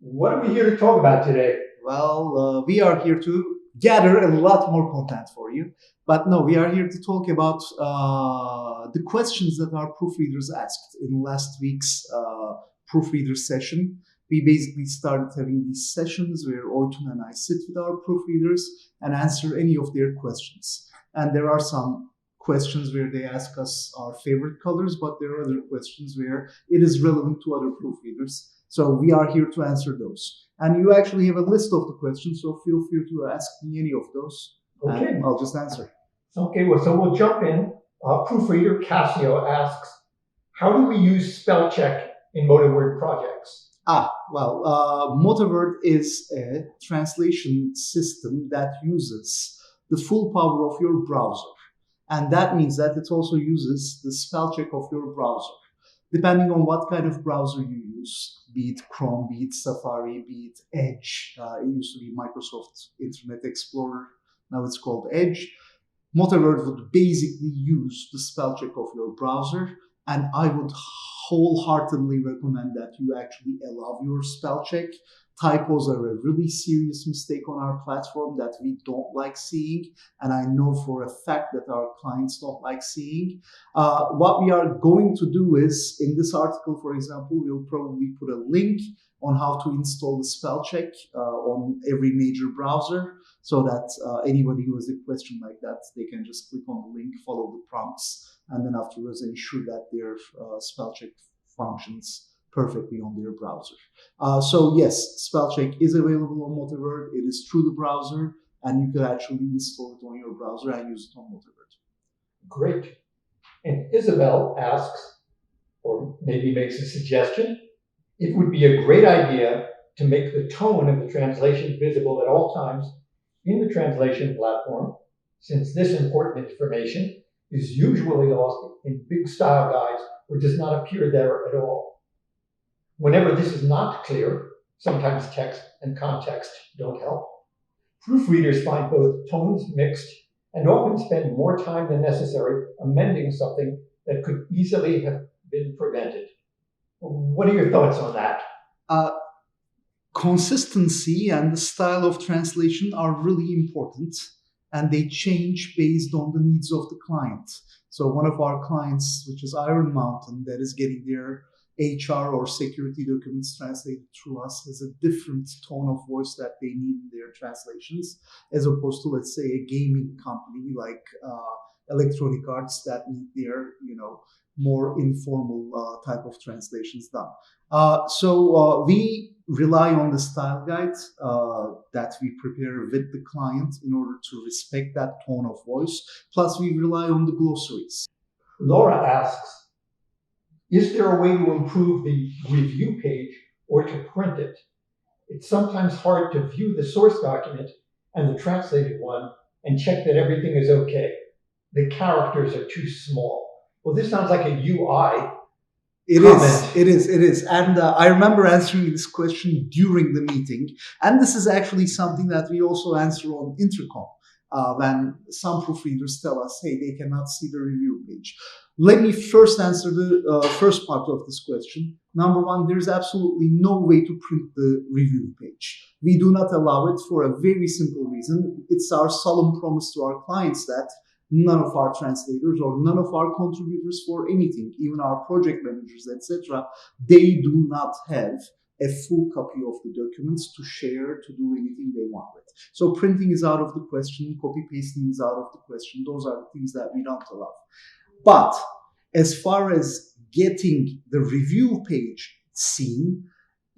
What are we here to talk about today? Well, we are here to gather a lot more content for you. But no, we are here to talk about the questions that our proofreaders asked in last week's proofreader session. We basically started having these sessions where Oytun and I sit with our proofreaders and answer any of their questions. And there are some questions where they ask us our favorite colors, but there are other questions where it is relevant to other proofreaders. So we are here to answer those. And you actually have a list of the questions, so feel free to ask me any of those. Okay. And I'll just answer. Okay, well, so we'll jump in. Proofreader Casio asks, how do we use Spellcheck in MotaWord projects? MotaWord is a translation system that uses the full power of your browser. And that means that it also uses the spell check of your browser. Depending on what kind of browser you use, be it Chrome, be it Safari, be it Edge. It used to be Microsoft Internet Explorer. Now it's called Edge. MotaWord would basically use the spell check of your browser, and I would wholeheartedly recommend that you actually allow your spell check. Typos are a really serious mistake on our platform that we don't like seeing, and I know for a fact that our clients don't like seeing. What we are going to do is, in this article, for example, we'll probably put a link on how to install the spell check on every major browser, so that anybody who has a question like that, they can just click on the link, follow the prompts, and then afterwards ensure that their spell check functions perfectly on their browser. So yes, Spellcheck is available on MotaWord. It is through the browser, and you can actually install it on your browser and use it on MotaWord. Great. And Isabel asks, or maybe makes a suggestion, it would be a great idea to make the tone of the translation visible at all times in the translation platform, since this important information is usually lost in big style guides or does not appear there at all. Whenever this is not clear, sometimes text and context don't help. Proofreaders find both tones mixed and often spend more time than necessary amending something that could easily have been prevented. What are your thoughts on that? Consistency and the style of translation are really important, and they change based on the needs of the client. So one of our clients, which is Iron Mountain, that is getting their HR or security documents translated through us, has a different tone of voice that they need in their translations, as opposed to, let's say, a gaming company like Electronic Arts that need their, more informal type of translations done. So we rely on the style guide that we prepare with the client in order to respect that tone of voice. Plus, we rely on the glossaries. Laura asks, is there a way to improve the review page or to print it? It's sometimes hard to view the source document and the translated one and check that everything is okay. The characters are too small. Well, this sounds like a UI. It is. And I remember answering this question during the meeting. And this is actually something that we also answer on Intercom when some proofreaders tell us, hey, they cannot see the review page. Let me first answer the first part of this question. Number one, there's absolutely no way to print the review page. We do not allow it for a very simple reason. It's our solemn promise to our clients that none of our translators or none of our contributors for anything, even our project managers, etc., they do not have a full copy of the documents to share, to do anything they want with. So printing is out of the question, copy pasting is out of the question. Those are the things that we don't allow. But as far as getting the review page seen,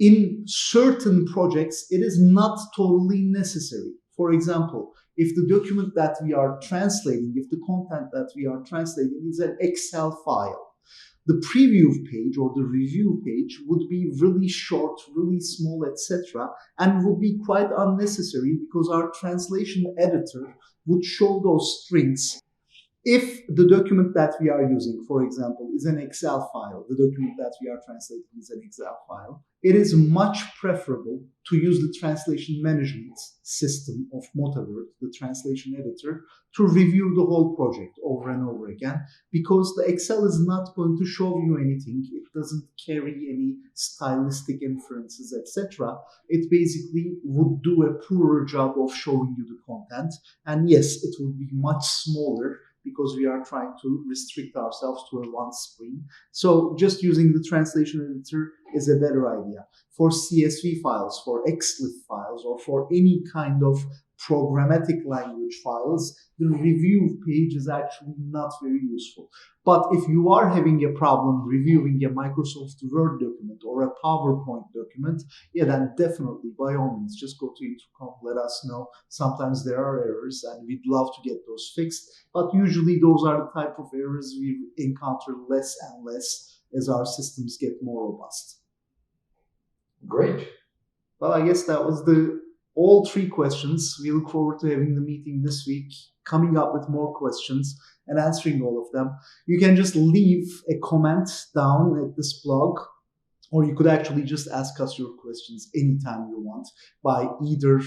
in certain projects, it is not totally necessary. For example, if the document that we are translating, if the content that we are translating is an Excel file, the preview page or the review page would be really short, really small, etc., and would be quite unnecessary because our translation editor would show those strings If the document that we are using, for example, is an Excel file, the document that we are translating is an Excel file, it is much preferable to use the translation management system of MotaWord, the translation editor, to review the whole project over and over again, because the Excel is not going to show you anything. It doesn't carry any stylistic inferences, etc. It basically would do a poorer job of showing you the content. And yes, it would be much smaller because we are trying to restrict ourselves to a one screen. So just using the translation editor is a better idea. For CSV files, for XLIF files, or for any kind of programmatic language files, the review page is actually not very useful. But if you are having a problem reviewing a Microsoft Word document or a PowerPoint document, yeah, then definitely, by all means, just go to Intercom, let us know. Sometimes there are errors and we'd love to get those fixed, but usually those are the type of errors we encounter less and less as our systems get more robust. Great. Well, I guess that was all 3 questions. We look forward to having the meeting this week, coming up with more questions and answering all of them. You can just leave a comment down at this blog, or you could actually just ask us your questions anytime you want by either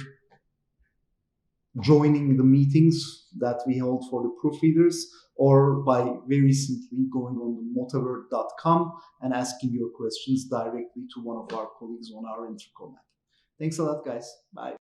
joining the meetings that we hold for the proofreaders, or by very simply going on the MotaWord.com and asking your questions directly to one of our colleagues on our intercom app. Thanks a lot, guys. Bye.